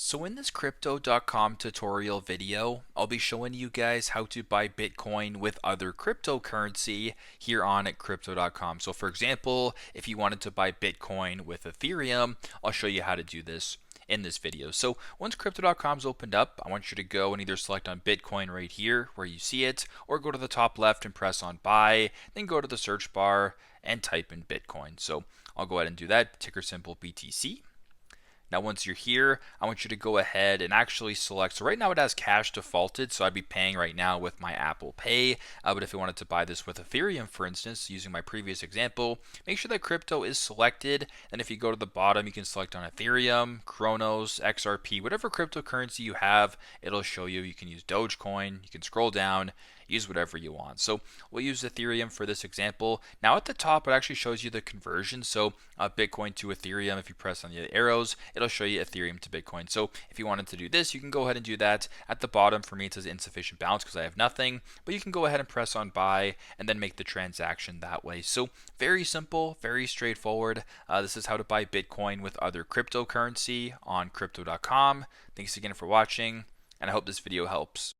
So in this crypto.com tutorial video, I'll be showing you guys how to buy Bitcoin with other cryptocurrency here on at crypto.com. So for example, if you wanted to buy Bitcoin with Ethereum, I'll show you how to do this in this video. So once crypto.com's opened up, I want you to go and either select on Bitcoin right here where you see it, or go to the top left and press on buy, then go to the search bar and type in Bitcoin. So I'll go ahead and do that, ticker symbol BTC. Now once you're here, I want you to go ahead and actually select, so right now it has cash defaulted, so I'd be paying right now with my Apple Pay, but if I wanted to buy this with Ethereum, for instance, using my previous example, make sure that crypto is selected, and if you go to the bottom, you can select on Ethereum, Kronos, XRP, whatever cryptocurrency you have, it'll show you. You can use Dogecoin, you can scroll down, use whatever you want. So we'll use Ethereum for this example. Now at the top, it actually shows you the conversion. So Bitcoin to Ethereum, if you press on the arrows, it'll show you Ethereum to Bitcoin. So if you wanted to do this, you can go ahead and do that. At the bottom, for me, it says insufficient balance because I have nothing, but you can go ahead and press on buy and then make the transaction that way. So very simple, very straightforward. This is how to buy Bitcoin with other cryptocurrency on crypto.com. Thanks again for watching, and I hope this video helps.